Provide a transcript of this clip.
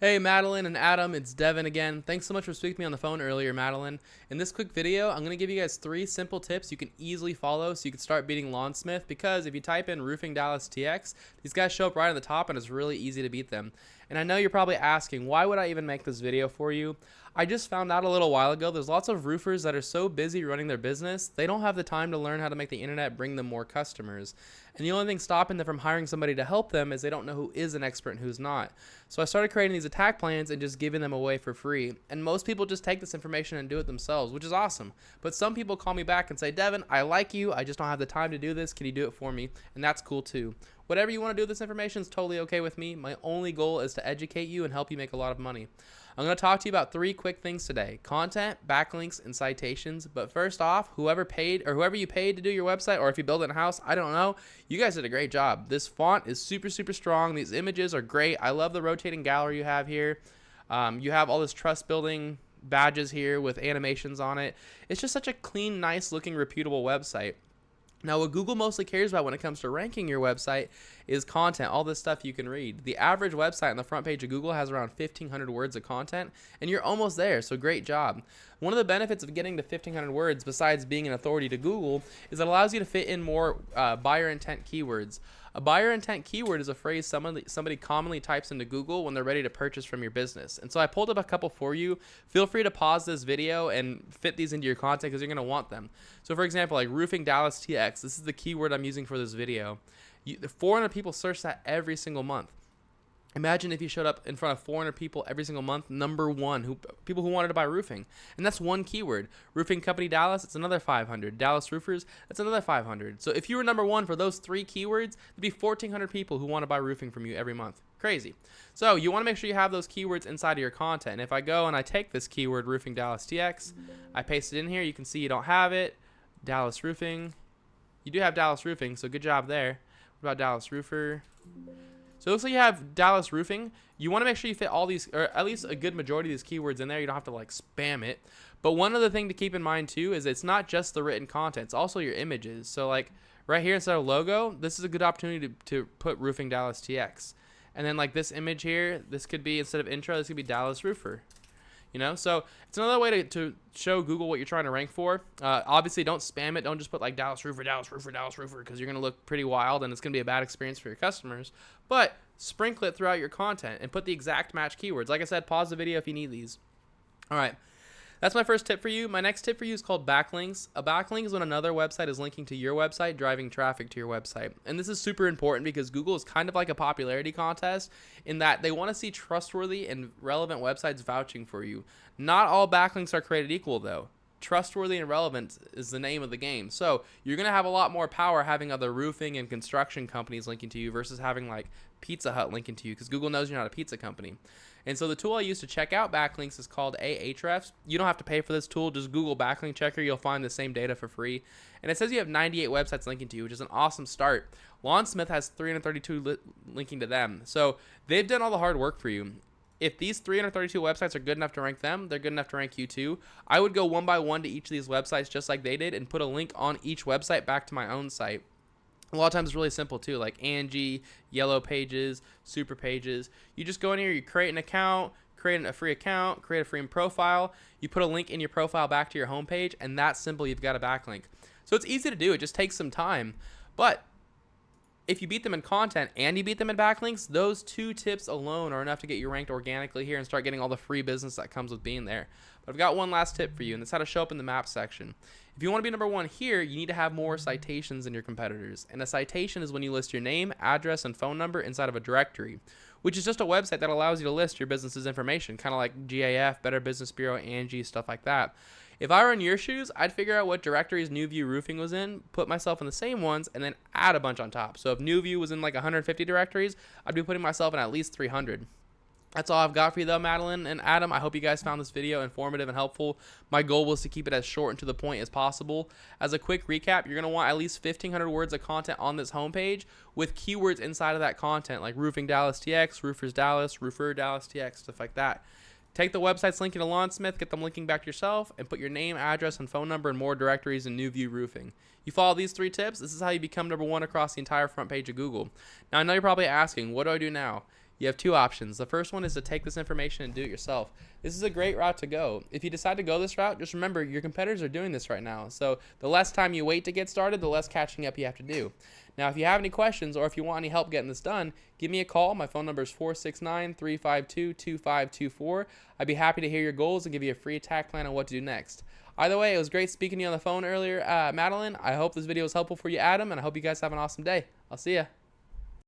Hey Madeline and Adam, it's Devin again. Thanks so much for speaking to me on the phone earlier, Madeline. In this quick video, I'm going to give you guys 3 simple tips you can easily follow so you can start beating Lawnsmith, because if you type in Roofing Dallas TX, these guys show up right on the top and it's really easy to beat them. And I know you're probably asking, why would I even make this video for you? I just found out a little while ago there's lots of roofers that are so busy running their business, they don't have the time to learn how to make the internet bring them more customers. And the only thing stopping them from hiring somebody to help them is they don't know who is an expert and who's not. So I started creating these attack plans and just giving them away for free. And most people just take this information and do it themselves, which is awesome. But some people call me back and say, Devin, I like you, I just don't have the time to do this. Can you do it for me? And that's cool too. Whatever you want to do with this information is totally okay with me. My only goal is to educate you and help you make a lot of money. I'm going to talk to you about 3 quick things today: content, backlinks, and citations. But first off, whoever you paid to do your website, or if you build it in-house, I don't know, you guys did a great job. This font is super strong. These images are great. I love the rotating gallery you have here. You have all this trust building badges here with animations on it. It's just such a clean, nice looking, reputable website. Now, what Google mostly cares about when it comes to ranking your website is content, all this stuff you can read. The average website on the front page of Google has around 1,500 words of content, and you're almost there, so great job. One of the benefits of getting to 1,500 words, besides being an authority to Google, is it allows you to fit in more buyer intent keywords. A buyer intent keyword is a phrase somebody commonly types into Google when they're ready to purchase from your business. And so I pulled up a couple for you. Feel free to pause this video and fit these into your content because you're going to want them. So for example, like Roofing Dallas TX, this is the keyword I'm using for this video. 400 people search that every single month. Imagine if you showed up in front of 400 people every single month, number one, people who wanted to buy roofing. And that's one keyword. Roofing Company Dallas, it's another 500. Dallas Roofers, that's another 500. So if you were number one for those 3 keywords, there'd be 1,400 people who want to buy roofing from you every month. Crazy. So you want to make sure you have those keywords inside of your content. And if I go and I take this keyword, Roofing Dallas TX, I paste it in here, you can see you don't have it. Dallas Roofing. You do have Dallas Roofing, so good job there. What about Dallas Roofer? So it looks like you have Dallas Roofing. You want to make sure you fit all these, or at least a good majority of these keywords in there. You don't have to like spam it. But one other thing to keep in mind too is it's not just the written content, it's also your images. So like right here instead of logo, this is a good opportunity to put Roofing Dallas TX. And then like this image here, this could be, instead of intro, this could be Dallas Roofer. You know, so it's another way to show Google what you're trying to rank for. Obviously, don't spam it. Don't just put like Dallas Roofer, Dallas Roofer, Dallas Roofer, because you're going to look pretty wild and it's going to be a bad experience for your customers. But sprinkle it throughout your content and put the exact match keywords. Like I said, pause the video if you need these. All right. That's my first tip for you. My next tip for you is called backlinks. A backlink is when another website is linking to your website, driving traffic to your website. And this is super important because Google is kind of like a popularity contest in that they want to see trustworthy and relevant websites vouching for you. Not all backlinks are created equal though. Trustworthy and relevant is the name of the game. So you're going to have a lot more power having other roofing and construction companies linking to you versus having like Pizza Hut linking to you, because Google knows you're not a pizza company. And so the tool I use to check out backlinks is called Ahrefs. You don't have to pay for this tool. Just Google backlink checker. You'll find the same data for free. And it says you have 98 websites linking to you, which is an awesome start. Lawnsmith has 332 linking to them. So they've done all the hard work for you. If these 332 websites are good enough to rank them, they're good enough to rank you too. I would go one by one to each of these websites just like they did and put a link on each website back to my own site. A lot of times it's really simple too, like Angie, Yellow Pages, Super Pages. You just go in here, you create an account, create a free account, create a free profile. You put a link in your profile back to your homepage, and that's simple. You've got a backlink. So it's easy to do. It just takes some time. But if you beat them in content and you beat them in backlinks, those 2 tips alone are enough to get you ranked organically here and start getting all the free business that comes with being there. But I've got one last tip for you, and that's how to show up in the map section. If you want to be number one here, you need to have more citations than your competitors. And a citation is when you list your name, address, and phone number inside of a directory, which is just a website that allows you to list your business's information, kind of like GAF, Better Business Bureau, Angie, stuff like that. If I were in your shoes, I'd figure out what directories New View Roofing was in, put myself in the same ones, and then add a bunch on top. So if New View was in like 150 directories, I'd be putting myself in at least 300. That's all I've got for you though, Madeline and Adam. I hope you guys found this video informative and helpful. My goal was to keep it as short and to the point as possible. As a quick recap, you're going to want at least 1,500 words of content on this homepage with keywords inside of that content, like Roofing Dallas TX, Roofers Dallas, Roofer Dallas TX, stuff like that. Take the websites linking to Lawnsmith, get them linking back to yourself, and put your name, address, and phone number in more directories in New View Roofing. You follow these 3 tips, this is how you become number one across the entire front page of Google. Now, I know you're probably asking, what do I do now? you have two options. The first one is to take this information and do it yourself. This is a great route to go. If you decide to go this route, just remember your competitors are doing this right now. So the less time you wait to get started, the less catching up you have to do. Now, if you have any questions or if you want any help getting this done, give me a call. My phone number is 469-352-2524. I'd be happy to hear your goals and give you a free attack plan on what to do next. Either way, it was great speaking to you on the phone earlier, Madeline. I hope this video was helpful for you, Adam, and I hope you guys have an awesome day. I'll see ya.